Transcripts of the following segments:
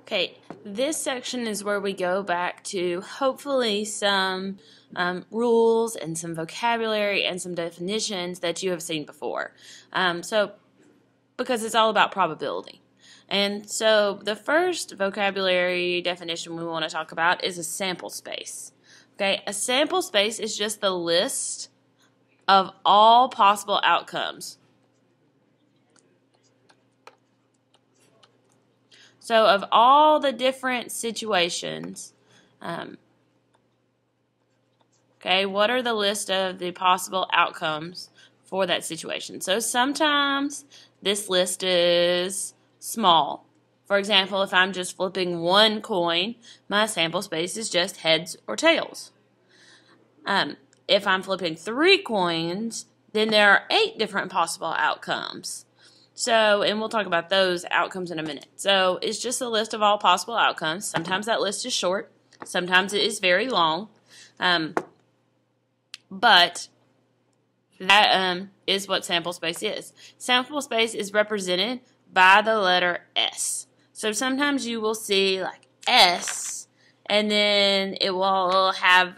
Okay, this section is where we go back to hopefully some rules and some vocabulary and some definitions that you have seen before. Because it's all about probability. And so the first vocabulary definition we want to talk about is a sample space. Okay, a sample space is just the list of all possible outcomes. So of all the different situations, okay, what are the list of the possible outcomes for that situation? So sometimes this list is small. For example, if I'm just flipping one coin, my sample space is just heads or tails. If I'm flipping 3 coins, then there are 8 different possible outcomes. So, and we'll talk about those outcomes in a minute. So, it's just a list of all possible outcomes. Sometimes that list is short. Sometimes it is very long. But that is what sample space is. Sample space is represented by the letter S. So, sometimes you will see like S, and then it will have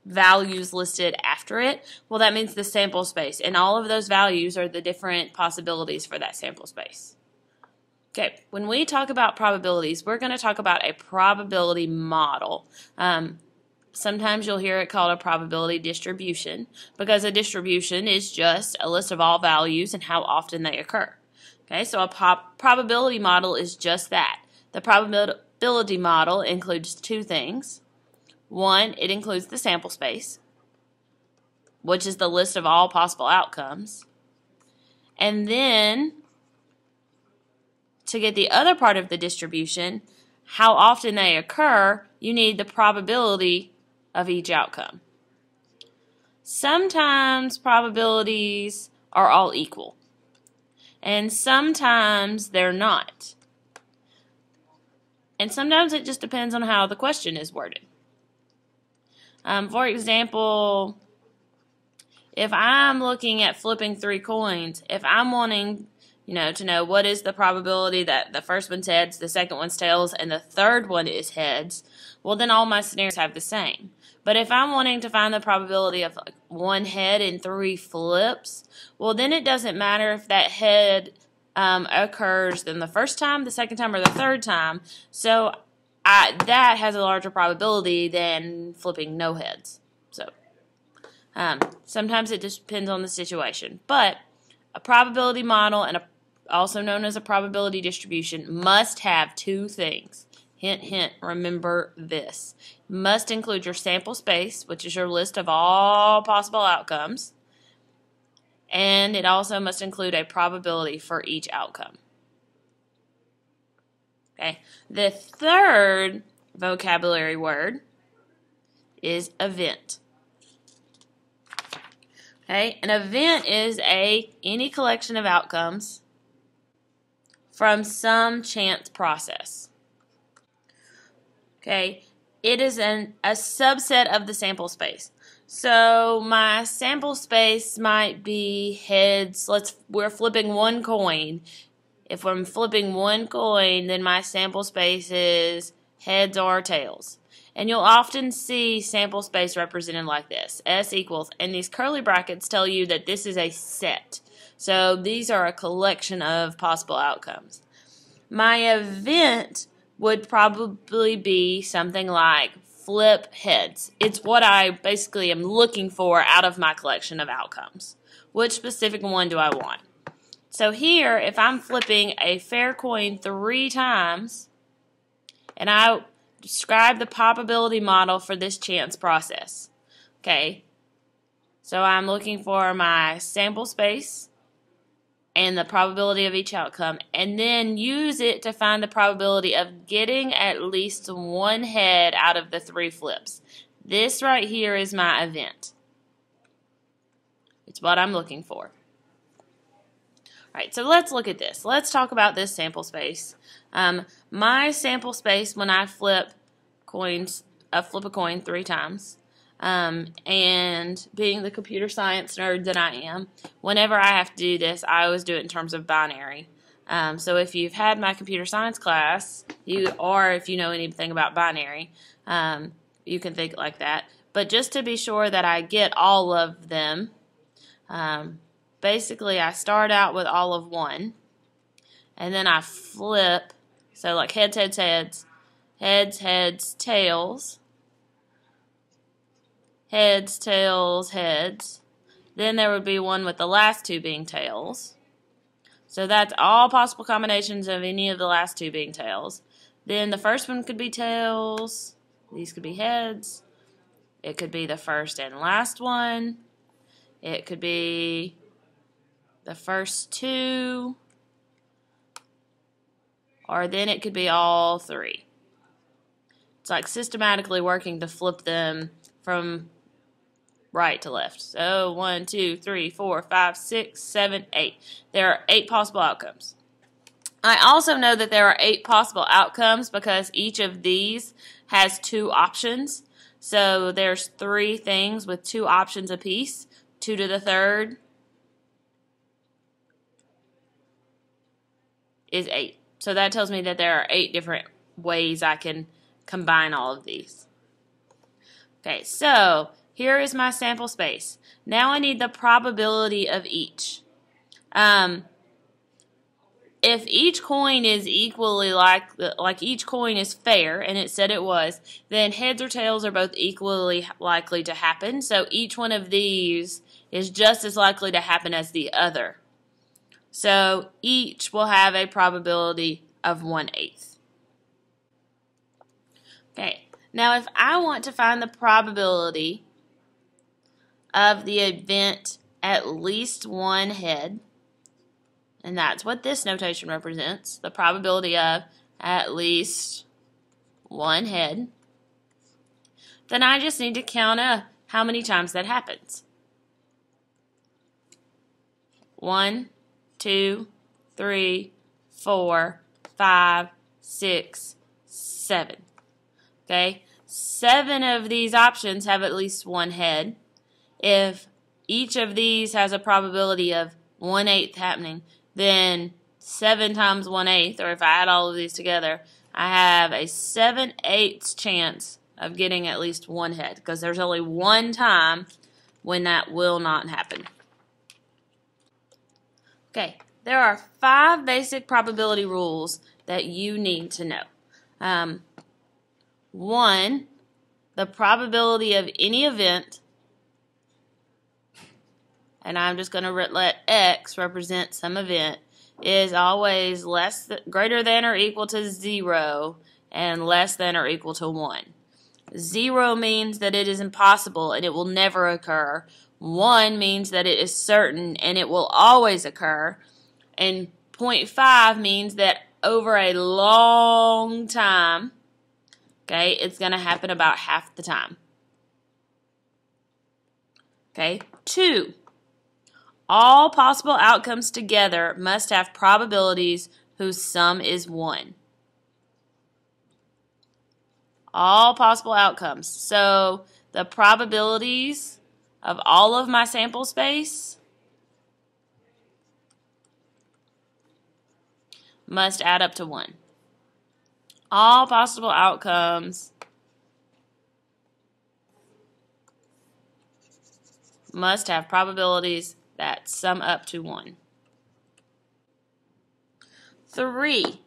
values listed after it. Well, that means the sample space, and all of those values are the different possibilities for that sample space. Okay, when we talk about probabilities, we're going to talk about a probability model. Sometimes you'll hear it called a probability distribution, because a distribution is just a list of all values and how often they occur. Okay, so a probability model is just that. The probability model includes 2 things. One, it includes the sample space, which is the list of all possible outcomes. And then, to get the other part of the distribution, how often they occur, you need the probability of each outcome. Sometimes probabilities are all equal, and sometimes they're not. And sometimes it just depends on how the question is worded. For example, if I'm looking at flipping 3 coins, if I'm wanting, to know what is the probability that the first one's heads, the second one's tails, and the third one is heads, well, then all my scenarios have the same. But if I'm wanting to find the probability of like 1 head and 3 flips, well, then it doesn't matter if that head occurs then the first time, the second time, or the third time. So that has a larger probability than flipping no heads. So sometimes it just depends on the situation. But a probability model, and also known as a probability distribution, must have 2 things. Hint, hint, remember this. Must include your sample space, which is your list of all possible outcomes. And it also must include a probability for each outcome. Okay. The third vocabulary word is event. Okay, an event is any collection of outcomes from some chance process. Okay, it is a subset of the sample space. So my sample space might be heads. We're flipping 1 coin. If I'm flipping 1 coin, then my sample space is heads or tails. And you'll often see sample space represented like this, S equals, and these curly brackets tell you that this is a set. So these are a collection of possible outcomes. My event would probably be something like flip heads. It's what I basically am looking for out of my collection of outcomes. Which specific one do I want? So here, if I'm flipping a fair coin 3 times, and I describe the probability model for this chance process. Okay, so I'm looking for my sample space and the probability of each outcome, and then use it to find the probability of getting at least 1 head out of the 3 flips. This right here is my event. It's what I'm looking for. Alright, so let's look at this. Let's talk about this sample space. My sample space when I flip a coin 3 times, and being the computer science nerd that I am, whenever I have to do this, I always do it in terms of binary. So if you've had my computer science class, or if you know anything about binary, you can think like that. But just to be sure that I get all of them, basically I start out with all of one, and then I flip. So like heads, heads, heads, heads, heads, tails, heads, tails, heads. Then there would be one with the last two being tails. So that's all possible combinations of any of the last two being tails. Then the first one could be tails. These could be heads. It could be the first and last one. It could be the first two. Or then it could be all three. It's like systematically working to flip them from right to left. So 1, 2, 3, 4, 5, 6, 7, 8. There are 8 possible outcomes. I also know that there are 8 possible outcomes because each of these has 2 options. So there's 3 things with 2 options apiece. 2 to the third is 8. So that tells me that there are 8 different ways I can combine all of these. Okay, so here is my sample space. Now I need the probability of each. If each coin is equally like each coin is fair, and it said it was, then heads or tails are both equally likely to happen. So each one of these is just as likely to happen as the other. So each will have a probability of 1/8. Okay, now if I want to find the probability of the event at least one head, and that's what this notation represents, the probability of at least one head, then I just need to count up how many times that happens. 1, 2, 3, 4, 5, 6, 7. Okay, 7 of these options have at least one head. If each of these has a probability of 1/8 happening, then 7 times 1/8, or if I add all of these together, I have a 7/8 chance of getting at least one head, because there's only one time when that will not happen. Okay, there are 5 basic probability rules that you need to know. 1, the probability of any event, and I'm just going to let X represent some event, is always greater than or equal to 0 and less than or equal to 1. 0 means that it is impossible and it will never occur. 1 means that it is certain and it will always occur. And 0.5 means that over a long time, okay, it's going to happen about half the time. Okay, 2. All possible outcomes together must have probabilities whose sum is 1. All possible outcomes. So the probabilities of all of my sample space must add up to 1. All possible outcomes must have probabilities that sum up to 1. 3.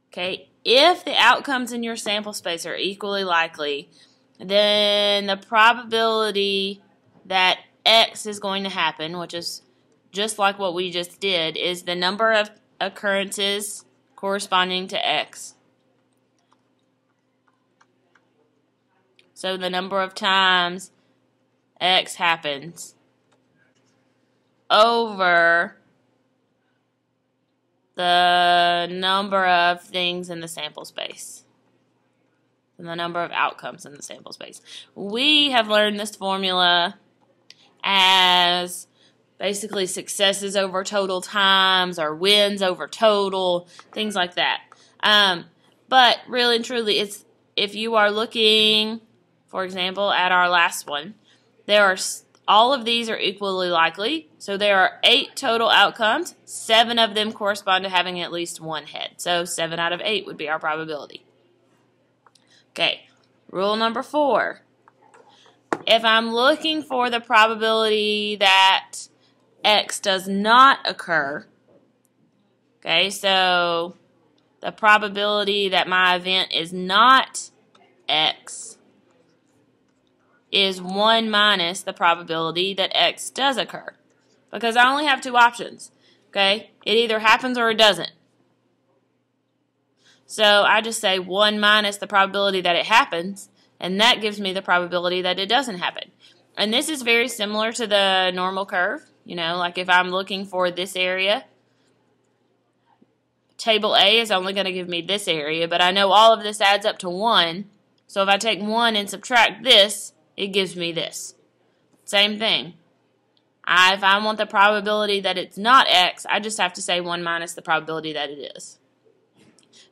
Okay, if the outcomes in your sample space are equally likely, then the probability that X is going to happen, which is just like what we just did, is the number of occurrences corresponding to X. So the number of times X happens over the number of things in the sample space and the number of outcomes in the sample space. We have learned this formula as basically successes over total times or wins over total, things like that. But really and truly, it's if you are looking, for example, at our last one, there are All of these are equally likely. So there are 8 total outcomes. 7 of them correspond to having at least one head. So 7 out of 8 would be our probability. Okay, rule number 4. If I'm looking for the probability that X does not occur, okay, so the probability that my event is not X is 1 minus the probability that X does occur. Because I only have 2 options, okay? It either happens or it doesn't. So I just say 1 minus the probability that it happens, and that gives me the probability that it doesn't happen. And this is very similar to the normal curve. You know, like if I'm looking for this area, table A is only going to give me this area, but I know all of this adds up to 1. So if I take 1 and subtract this, it gives me this. Same thing. If I want the probability that it's not X, I just have to say 1 minus the probability that it is.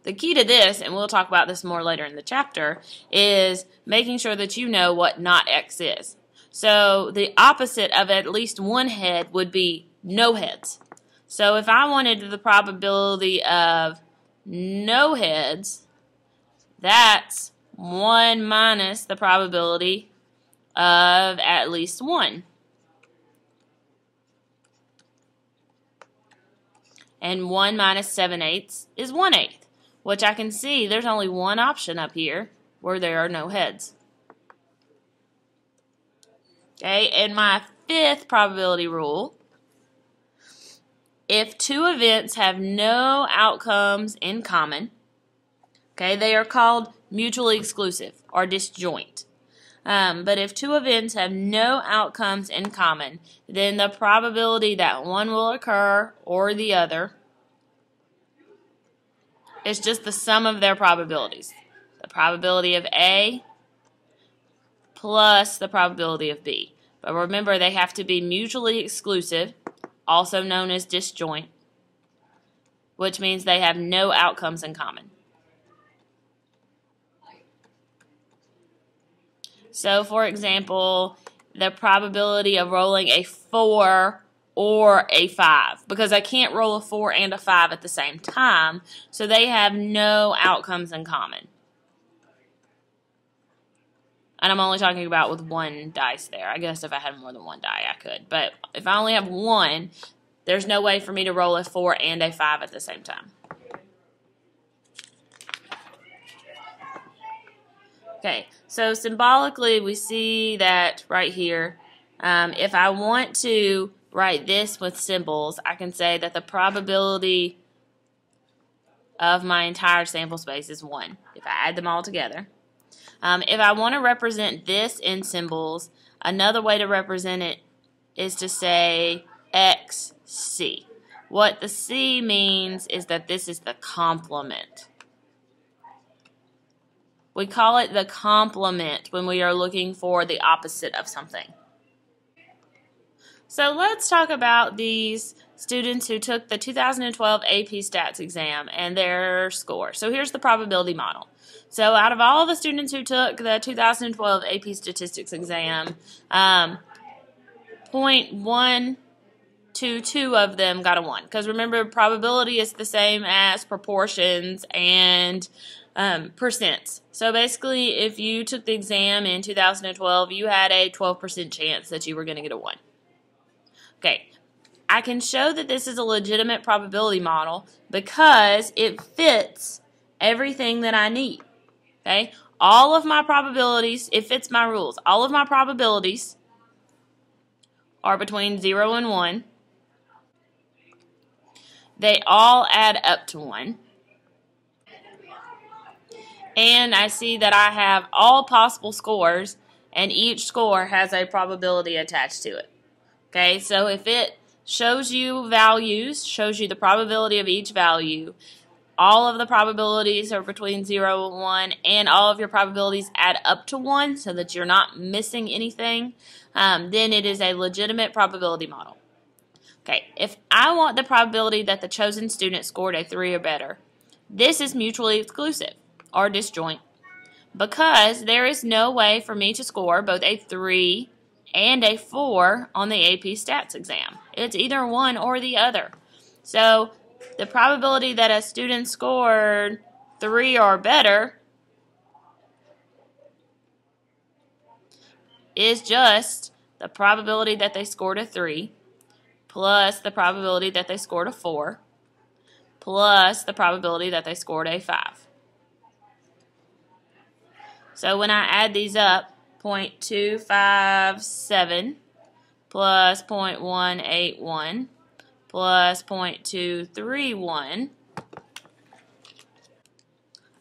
The key to this, and we'll talk about this more later in the chapter, is making sure that you know what not X is. So the opposite of at least one head would be no heads. So if I wanted the probability of no heads, that's 1 minus the probability of at least 1. And 1 minus 7/8 is 1/8. Which I can see there's only one option up here where there are no heads. Okay, and my 5th probability rule, if 2 events have no outcomes in common, okay, they are called mutually exclusive or disjoint. But if 2 events have no outcomes in common, then the probability that one will occur or the other is just the sum of their probabilities. The probability of A plus the probability of B. But remember, they have to be mutually exclusive, also known as disjoint, which means they have no outcomes in common. So, for example, the probability of rolling a 4 or a 5, because I can't roll a 4 and a 5 at the same time, so they have no outcomes in common. And I'm only talking about with one dice there. I guess if I had more than one die, I could. But if I only have one, there's no way for me to roll a 4 and a 5 at the same time. Okay, so symbolically we see that right here, if I want to write this with symbols, I can say that the probability of my entire sample space is 1, if I add them all together. If I want to represent this in symbols, another way to represent it is to say XC. What the C means is that this is the complement. We call it the complement when we are looking for the opposite of something. So let's talk about these students who took the 2012 AP Stats exam and their score. So here's the probability model. So out of all the students who took the 2012 AP Statistics exam, 0.122 of them got a 1. Because remember, probability is the same as proportions and percents. So basically, if you took the exam in 2012, you had a 12% chance that you were going to get a 1. Okay, I can show that this is a legitimate probability model because it fits everything that I need. Okay, all of my probabilities, it fits my rules. All of my probabilities are between 0 and 1. They all add up to 1. And I see that I have all possible scores, and each score has a probability attached to it. Okay, so if it shows you values, shows you the probability of each value, all of the probabilities are between 0 and 1, and all of your probabilities add up to 1 so that you're not missing anything, then it is a legitimate probability model. Okay, if I want the probability that the chosen student scored a 3 or better, this is mutually exclusive or disjoint because there is no way for me to score both a 3 and a 4 on the AP Stats exam. It's either one or the other. So the probability that a student scored 3 or better is just the probability that they scored a 3 plus the probability that they scored a 4 plus the probability that they scored a 5. So when I add these up, 0.257 plus 0.181 plus 0.231,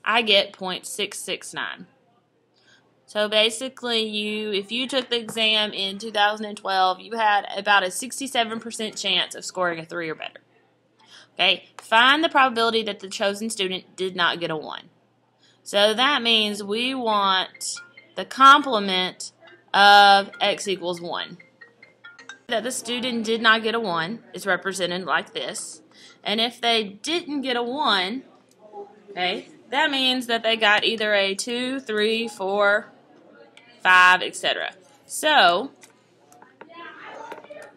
I get 0.669. So basically, if you took the exam in 2012, you had about a 67% chance of scoring a 3 or better. Okay, find the probability that the chosen student did not get a 1. So that means we want the complement of x equals 1. That the student did not get a 1 is represented like this. And if they didn't get a 1, okay, that means that they got either a 2, 3, 4, 5, etc. So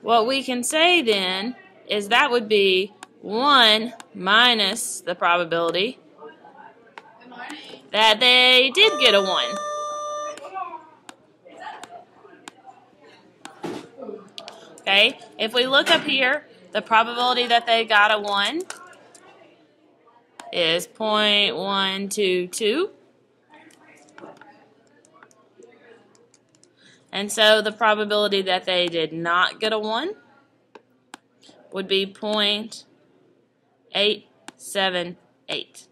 what we can say then is that would be 1 minus the probability that they did get a 1. Okay, if we look up here, the probability that they got a 1 is 0.122. And so the probability that they did not get a 1 would be 0.878.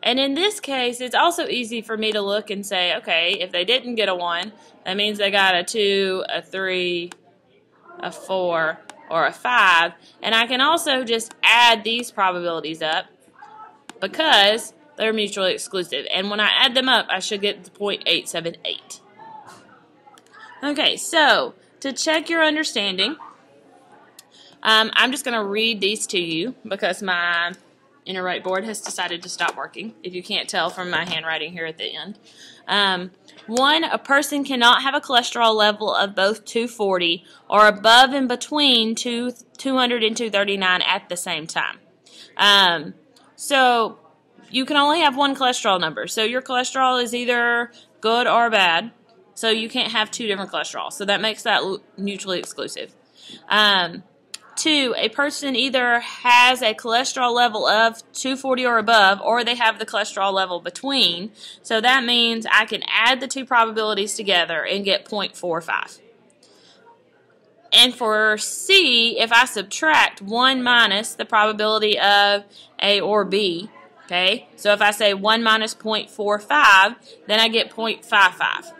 And in this case, it's also easy for me to look and say, okay, if they didn't get a 1, that means they got a 2, a 3, a 4, or a 5. And I can also just add these probabilities up because they're mutually exclusive. And when I add them up, I should get 0.878. Okay, so to check your understanding, I'm just going to read these to you because my InterWrite board has decided to stop working, if you can't tell from my handwriting here at the end. 1, a person cannot have a cholesterol level of both 240 or above and between 200 and 239 at the same time. So you can only have one cholesterol number. So your cholesterol is either good or bad. So you can't have 2 different cholesterol. So that makes that mutually exclusive. 2, a person either has a cholesterol level of 240 or above, or they have the cholesterol level between. So that means I can add the 2 probabilities together and get 0.45. And for C, if I subtract 1 minus the probability of A or B, okay, so if I say 1 minus 0.45, then I get 0.55.